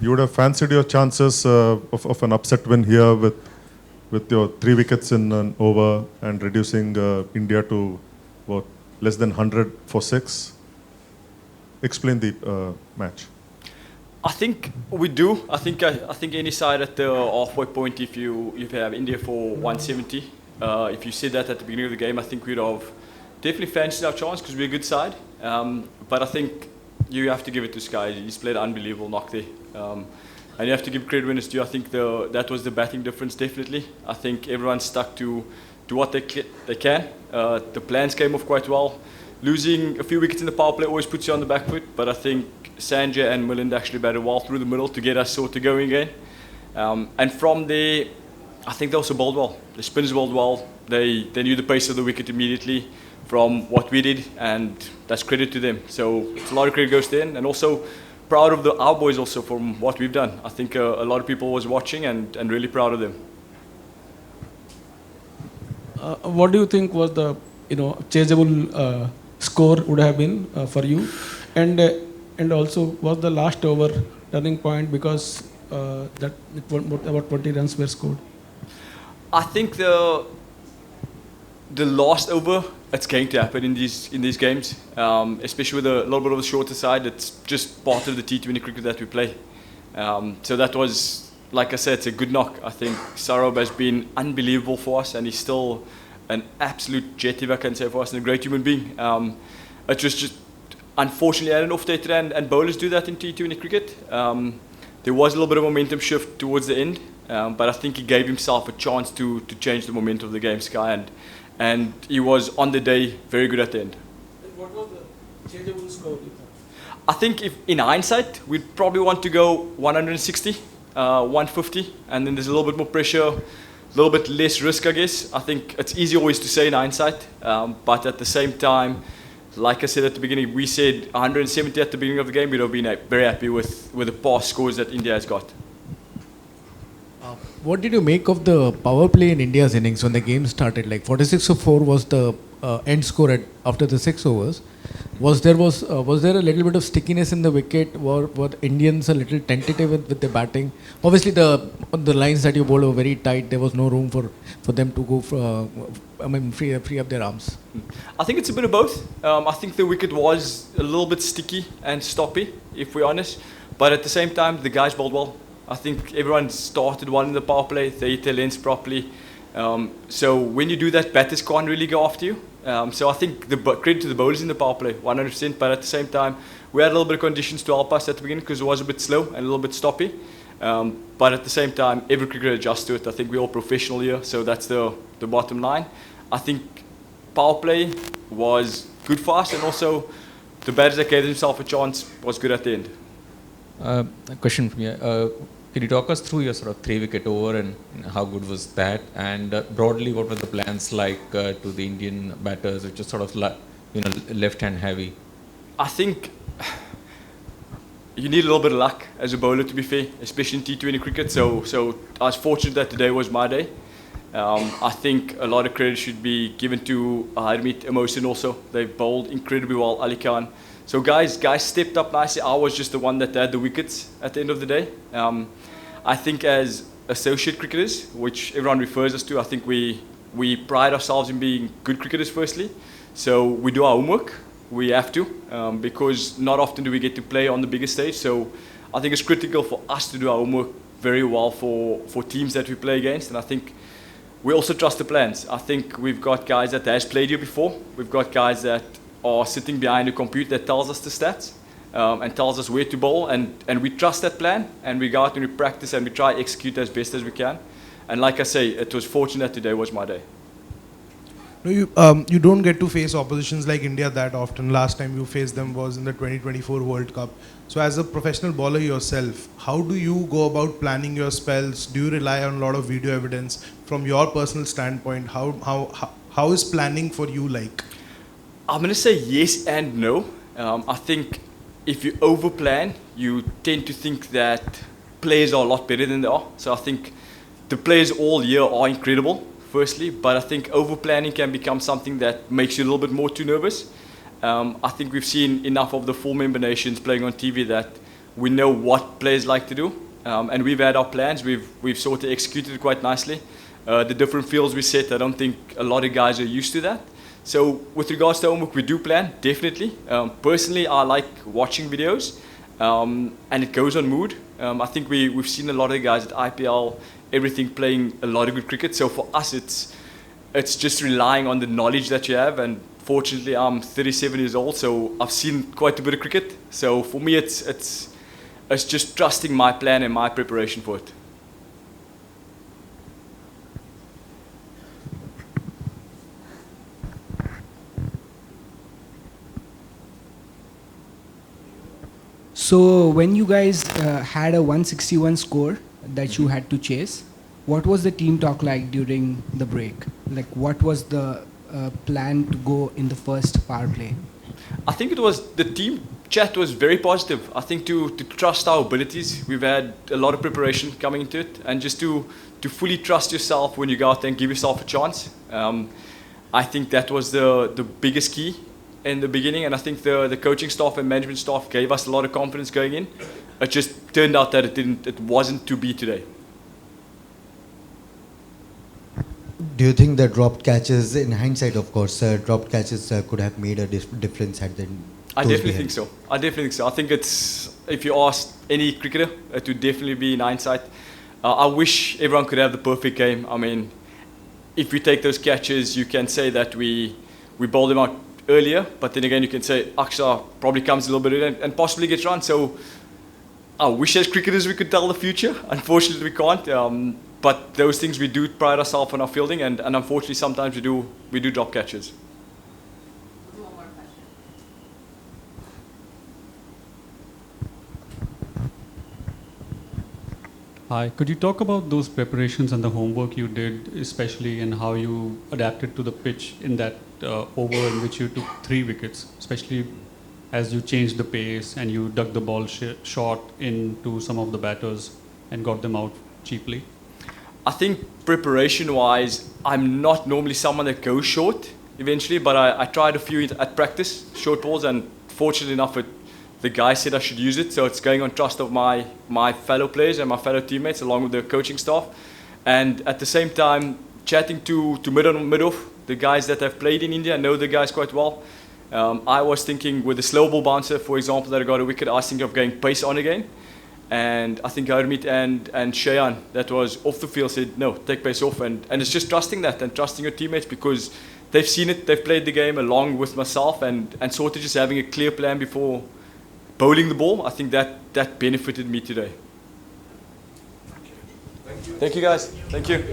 You would have fancied your chances of an upset win here with your 3 wickets in an over and reducing India to what, less than 100 for 6. Explain the match. I think we do. I think any side at the halfway point, if you have India for 170, if you said that at the beginning of the game, I think we'd have definitely fancied our chance because we're a good side. But I think you have to give it to Sky. He's played an unbelievable knock there. And you have to give credit when it's due. I think that was the batting difference, definitely. I think everyone stuck to what they can. The plans came off quite well. Losing a few wickets in the power play always puts you on the back foot, but I think Sanjay and Milind actually batted well through the middle to get us sort of going again. And from there, I think they also bowled well. The spinners bowled well. They knew the pace of the wicket immediately from what we did, and that's credit to them. So it's a lot of credit goes there, and also proud of our boys also from what we've done. I think a lot of people was watching and really proud of them. What do you think was the chaseable score would have been for you, and also was the last over turning point because that about 20 runs were scored? I think the last over, it's going to happen in these games, especially with a little bit of the shorter side. It's just part of the T20 cricket that we play. So that was, like I said, it's a good knock. I think Saurabh has been unbelievable for us, and he's still an absolute jet, if I can say, for us, and a great human being. It was just, unfortunately, I don't know if they try and bowlers do that in T20 cricket. There was a little bit of momentum shift towards the end, but I think he gave himself a chance to change the momentum of the game, Sky, and he was on the day very good at the end. And what was the changeable score? I think if in hindsight, we'd probably want to go 160, 150, and then there's a little bit more pressure, a little bit less risk, I guess. I think it's easy always to say in hindsight, but at the same time, like I said at the beginning, we said 170 at the beginning of the game. We'd have been very happy with the past scores that India has got. What did you make of the power play in India's innings when the game started? Like 46-4 was the end score after the 6 overs. Was there a little bit of stickiness in the wicket? Were the Indians a little tentative with the batting? Obviously, the lines that you bowled were very tight. There was no room for them to go free up their arms. I think it's a bit of both. I think the wicket was a little bit sticky and stoppy, if we're honest. But at the same time, the guys bowled well. I think everyone started well in the power play. They hit their lengths properly. So when you do that, batters can't really go after you. So I think the credit to the bowlers in the power play, 100%. But at the same time, we had a little bit of conditions to help us at the beginning because it was a bit slow and a little bit stoppy. But at the same time, every cricketer adjusts to it. I think we're all professional here, so that's the bottom line. I think power play was good for us, and also the batters that gave themselves a chance was good at the end. A question from you. Can you talk us through your sort of 3-wicket over and how good was that? And broadly, what were the plans like to the Indian batters, which is sort of left-hand heavy? I think you need a little bit of luck as a bowler, to be fair, especially in T20 cricket. So I was fortunate that today was my day. I think a lot of credit should be given to Harmeet Emosin also. They bowled incredibly well, Ali Khan. So guys stepped up nicely. I was just the one that had the wickets at the end of the day. I think as associate cricketers, which everyone refers us to, I think we pride ourselves in being good cricketers firstly. So we do our homework. We have to, because not often do we get to play on the biggest stage. So I think it's critical for us to do our homework very well for teams that we play against. And I think we also trust the plans. I think we've got guys that has played here before. We've got guys that are sitting behind a computer that tells us the stats and tells us where to bowl, and we trust that plan, and we go out and we practice and we try to execute as best as we can. And like I say, it was fortunate today was my day. No, you don't get to face oppositions like India that often. Last time you faced them was in the 2024 World Cup. So as a professional bowler yourself, how do you go about planning your spells? Do you rely on a lot of video evidence? From your personal standpoint, how is planning for you like? I'm going to say yes and no. I think if you overplan, you tend to think that players are a lot better than they are. So I think the players all year are incredible, firstly, but I think overplanning can become something that makes you a little bit more too nervous. I think we've seen enough of the full member nations playing on TV that we know what players like to do, and we've had our plans. We've sort of executed it quite nicely. The different fields we set, I don't think a lot of guys are used to that. So with regards to homework, we do plan, definitely. Personally, I like watching videos, and it goes on mood. I think we've seen a lot of the guys at IPL, everything playing a lot of good cricket. So for us, it's just relying on the knowledge that you have. And fortunately, I'm 37 years old, so I've seen quite a bit of cricket. So for me, it's just trusting my plan and my preparation for it. So when you guys had a 161 score that you had to chase, what was the team talk like during the break? Like what was the plan to go in the first power play? I think it was the team chat was very positive. I think to trust our abilities, we've had a lot of preparation coming into it, and just to fully trust yourself when you go out there and give yourself a chance. I think that was the biggest key in the beginning, and I think the coaching staff and management staff gave us a lot of confidence going in. It just turned out that it wasn't to be today. Do you think the dropped catches, in hindsight of course, dropped catches could have made a difference at the end? I definitely think so. I think it's, if you ask any cricketer, it would definitely be in hindsight. I wish everyone could have the perfect game. I mean, if we take those catches, you can say that we bowled them out earlier, but then again, you can say Aksha probably comes a little bit earlier and possibly gets run. So I wish as cricketers we could tell the future. Unfortunately, we can't. But those things we do pride ourselves on our fielding, and unfortunately, sometimes we do drop catches. One more question. Hi, could you talk about those preparations and the homework you did, especially and how you adapted to the pitch in that over in which you took 3 wickets, especially as you changed the pace and you dug the ball short into some of the batters and got them out cheaply? I think preparation-wise, I'm not normally someone that goes short eventually, but I tried a few at practice, short balls, and fortunately enough, the guy said I should use it, so it's going on trust of my fellow players and my fellow teammates, along with the coaching staff. And at the same time, chatting to mid-off, the guys that have played in India, know the guys quite well. I was thinking with the slow ball bouncer, for example, that I got a wicket, I was thinking of going pace on again. And I think Harmeet and Shayan, that was off the field, said, no, take pace off. And it's just trusting that and trusting your teammates, because they've seen it, they've played the game along with myself, and sort of just having a clear plan before bowling the ball. I think that benefited me today. Thank you guys. Thank you.